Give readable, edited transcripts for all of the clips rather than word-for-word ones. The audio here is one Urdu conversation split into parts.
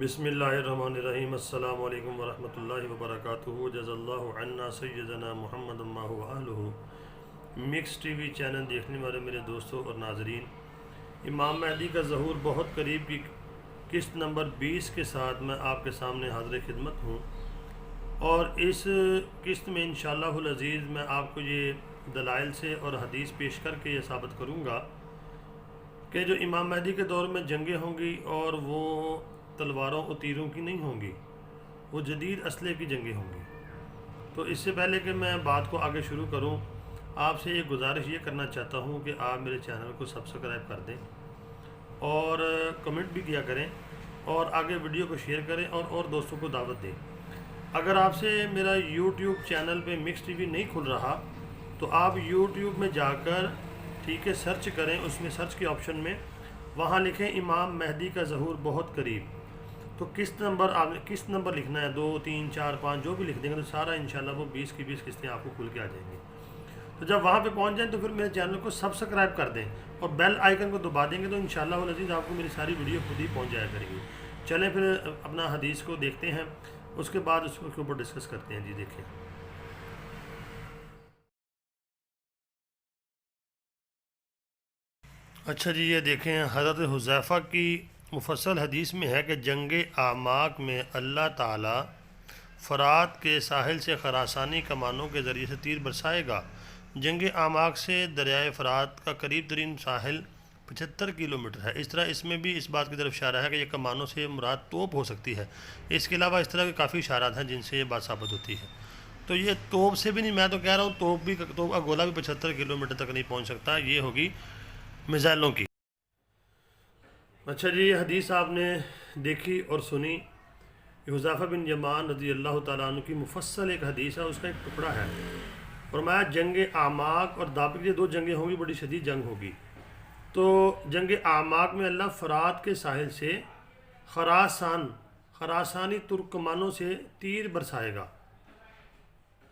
بسم اللہ الرحمن الرحیم۔ السلام علیکم ورحمۃ اللہ وبرکاتہ۔ جزا اللہ عنا سیدنا محمد و آلہ۔ مکس ٹی وی چینل دیکھنے والے میرے دوستوں اور ناظرین، امام مہدی کا ظہور بہت قریب کی قسط نمبر 20 کے ساتھ میں آپ کے سامنے حاضر خدمت ہوں، اور اس قسط میں انشاءاللہ العزیز میں آپ کو یہ دلائل سے اور حدیث پیش کر کے یہ ثابت کروں گا کہ جو امام مہدی کے دور میں جنگیں ہوں گی اور وہ تلواروں اور تیروں کی نہیں ہوں گی، وہ جدید اسلحے کی جنگیں ہوں گی۔ تو اس سے پہلے کہ میں بات کو آگے شروع کروں، آپ سے ایک گزارش یہ کرنا چاہتا ہوں کہ آپ میرے چینل کو سبسکرائب کر دیں اور کمنٹ بھی کیا کریں، اور آگے ویڈیو کو شیئر کریں اور دوستوں کو دعوت دیں۔ اگر آپ سے میرا یوٹیوب چینل پہ مکس ٹی وی نہیں کھل رہا تو آپ یوٹیوب میں جا کر ٹھیک ہے سرچ کریں، اس میں سرچ کے آپشن میں وہاں لکھیں امام مہدی کا ظہور بہت قریب، تو قسط نمبر لکھنا ہے 2 3 4 5 جو بھی لکھ دیں گے تو سارا انشاءاللہ وہ 20 کی 20 قسطیں آپ کو کھل کے آ جائیں گی۔ تو جب وہاں پہ پہنچ جائیں تو پھر میرے چینل کو سبسکرائب کر دیں اور بیل آئیکن کو دبا دیں گے تو انشاءاللہ العزیز آپ کو میری ساری ویڈیو خود ہی پہنچ جایا کریں گی۔ چلیں پھر اپنا حدیث کو دیکھتے ہیں، اس کے بعد اس کے اوپر ڈسکس کرتے ہیں۔ جی دیکھیں، اچھا جی، یہ دیکھیں حضرت حذیفہ کی مفصل حدیث میں ہے کہ جنگ اعماق میں اللہ تعالیٰ فرات کے ساحل سے خراسانی کمانوں کے ذریعے سے تیر برسائے گا۔ جنگ اعماق سے دریائے فرات کا قریب ترین ساحل 75 کلومیٹر ہے۔ اس طرح اس میں بھی اس بات کی طرف اشارہ ہے کہ یہ کمانوں سے مراد توپ ہو سکتی ہے۔ اس کے علاوہ اس طرح کے کافی اشارات ہیں جن سے یہ بات ثابت ہوتی ہے۔ تو یہ توپ سے بھی نہیں، میں تو کہہ رہا ہوں توپ کا گولہ بھی 75 کلومیٹر تک نہیں پہنچ سکتا، یہ ہوگی میزائلوں کی۔ اچھا جی، یہ حدیث آپ نے دیکھی اور سنی، یہ حذیفہ بن یمان رضی اللہ تعالیٰ عنہ کی مفصل ایک حدیث ہے، اس کا ایک ٹکڑا ہے۔ فرمایا جنگ اعماق اور دابق، یہ 2 جنگیں ہوں گی، بڑی شدید جنگ ہوگی۔ تو جنگ اعماق میں اللہ فرات کے ساحل سے خراسانی ترکمانوں سے تیر برسائے گا۔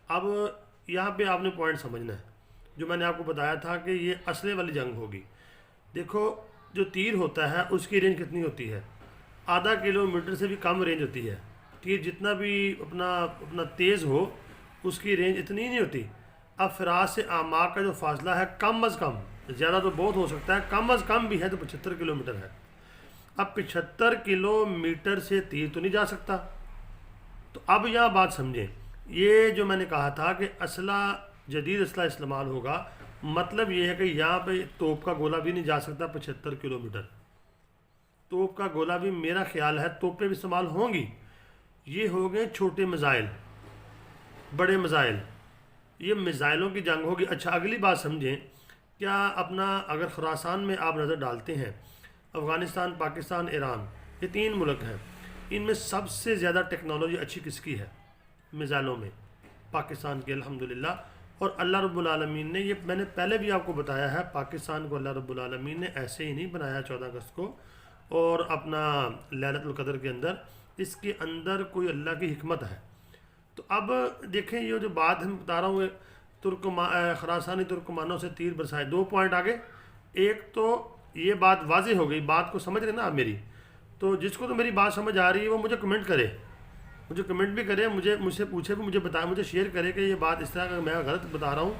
اب یہاں پہ آپ نے پوائنٹ سمجھنا ہے جو میں نے آپ کو بتایا تھا کہ یہ اسلحے والی جنگ ہوگی۔ دیکھو، جو تیر ہوتا ہے اس کی رینج کتنی ہوتی ہے؟ ½ کلومیٹر سے بھی کم رینج ہوتی ہے۔ تیر جتنا بھی اپنا تیز ہو اس کی رینج اتنی نہیں ہوتی۔ اب فرات سے اعماق کا جو فاصلہ ہے کم از کم، زیادہ تو بہت ہو سکتا ہے، کم از کم بھی ہے تو 75 کلومیٹر ہے۔ اب 75 کلومیٹر سے تیر تو نہیں جا سکتا۔ تو اب یہاں بات سمجھیں، یہ جو میں نے کہا تھا کہ جدید اسلحہ استعمال ہوگا، مطلب یہ ہے کہ یہاں پہ توپ کا گولہ بھی نہیں جا سکتا 75 کلومیٹر۔ توپ کا گولہ بھی میرا خیال ہے توپیں بھی استعمال ہوں گی، یہ ہو گئے چھوٹے میزائل، بڑے میزائل، یہ میزائلوں کی جنگ ہوگی۔ اچھا، اگلی بات سمجھیں، کیا اگر خراسان میں آپ نظر ڈالتے ہیں، افغانستان، پاکستان، ایران، یہ 3 ملک ہیں، ان میں سب سے زیادہ ٹیکنالوجی اچھی کس کی ہے میزائلوں میں؟ پاکستان کی الحمدللہ۔ اور اللہ رب العالمین نے، یہ میں نے پہلے بھی آپ کو بتایا ہے، پاکستان کو اللہ رب العالمین نے ایسے ہی نہیں بنایا 14 اگست کو اور اپنا لیلۃ القدر کے اندر، اس کے اندر کوئی اللہ کی حکمت ہے۔ تو اب دیکھیں، یہ جو بات ہم بتا رہا ہوں، خراسانی ترکمانوں سے تیر برسائے، 2 پوائنٹ آگے۔ ایک تو یہ بات واضح ہو گئی، بات کو سمجھ رہے نا آپ میری؟ تو جس کو تو میری بات سمجھ آ رہی ہے وہ مجھے کمنٹ کرے، مجھے کمنٹ بھی کرے، مجھ سے پوچھے بھی، مجھے بتائے، مجھے شیئر کرے کہ یہ بات اس طرح کا میں غلط بتا رہا ہوں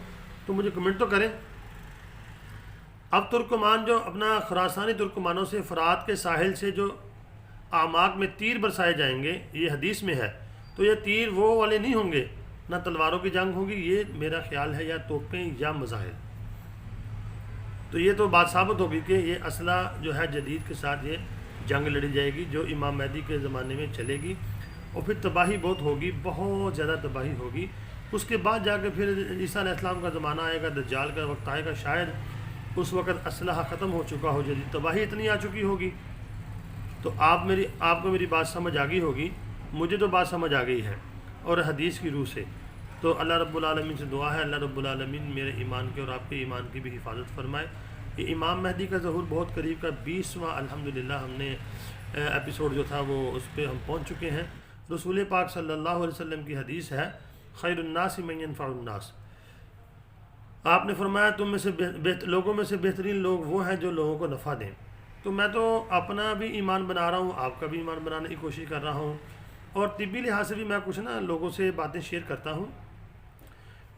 تو مجھے کمنٹ تو کریں۔ اب ترکمان جو اپنا خراسانی ترکمانوں سے فرات کے ساحل سے جو اعماق میں تیر برسائے جائیں گے، یہ حدیث میں ہے، تو یہ تیر وہ والے نہیں ہوں گے، نہ تلواروں کی جنگ ہوگی، یہ میرا خیال ہے یا توپیں یا میزائل۔ تو یہ تو بات ثابت ہوگی کہ یہ اسلحہ جو ہے جدید کے ساتھ یہ جنگ لڑی جائے گی جو امام مہدی کے زمانے میں چلے گی، اور پھر تباہی بہت ہوگی، بہت زیادہ تباہی ہوگی۔ اس کے بعد جا کے پھر عیسیٰ علیہ السلام کا زمانہ آئے گا، دجال کا وقت آئے گا، شاید اس وقت اسلحہ ختم ہو چکا ہو، جدید تباہی اتنی آ چکی ہوگی۔ تو آپ کو میری بات سمجھ آ گئی ہوگی، مجھے تو بات سمجھ آ گئی ہے، اور حدیث کی روح سے۔ تو اللہ رب العالمین سے دعا ہے اللہ رب العالمین میرے ایمان کے اور آپ کے ایمان کی بھی حفاظت فرمائے۔ یہ امام مہدی کا ظہور بہت قریب کا 20واں الحمدللہ ہم نے ایپیسوڈ جو تھا وہ اس پہ ہم پہنچ چکے ہیں۔ رسول پاک صلی اللہ علیہ وسلم کی حدیث ہے، خیر الناس من ینفع الناس۔ آپ نے فرمایا تم میں سے لوگوں میں سے بہترین لوگ وہ ہیں جو لوگوں کو نفع دیں۔ تو میں تو اپنا بھی ایمان بنا رہا ہوں، آپ کا بھی ایمان بنانے کی کوشش کر رہا ہوں، اور طبی لحاظ سے بھی میں کچھ نا لوگوں سے باتیں شیئر کرتا ہوں۔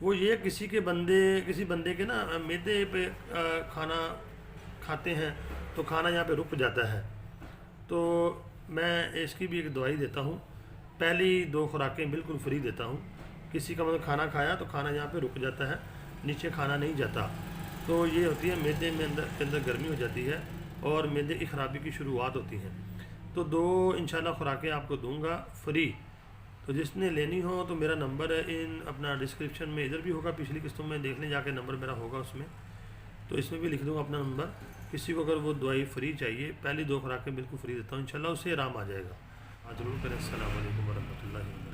وہ یہ کسی بندے کے نا معدے پہ کھانا کھاتے ہیں تو کھانا یہاں پہ رک جاتا ہے، تو میں اس کی بھی ایک دوائی دیتا ہوں، پہلی 2 خوراکیں بالکل فری دیتا ہوں۔ کسی کا مطلب کھانا کھایا تو کھانا یہاں پہ رک جاتا ہے، نیچے کھانا نہیں جاتا، تو یہ ہوتی ہے معدے میں کے اندر گرمی ہو جاتی ہے اور معدے کی خرابی کی شروعات ہوتی ہیں۔ تو 2 انشاءاللہ خوراکیں آپ کو دوں گا فری، تو جس نے لینی ہو تو میرا نمبر ہے اپنا ڈسکرپشن میں ادھر بھی ہوگا، پچھلی قسطوں میں دیکھ لیں جا کے، نمبر میرا ہوگا اس میں، تو اس میں بھی لکھ دوں گا اپنا نمبر۔ کسی کو اگر وہ دوائی فری چاہیے، پہلی 2 خوراکیں بالکل فری دیتا ہوں، انشاءاللہ اسے آرام آ جائے گا۔ ضرور کریں۔ السلام علیکم ورحمۃ اللہ وبرکاتہ۔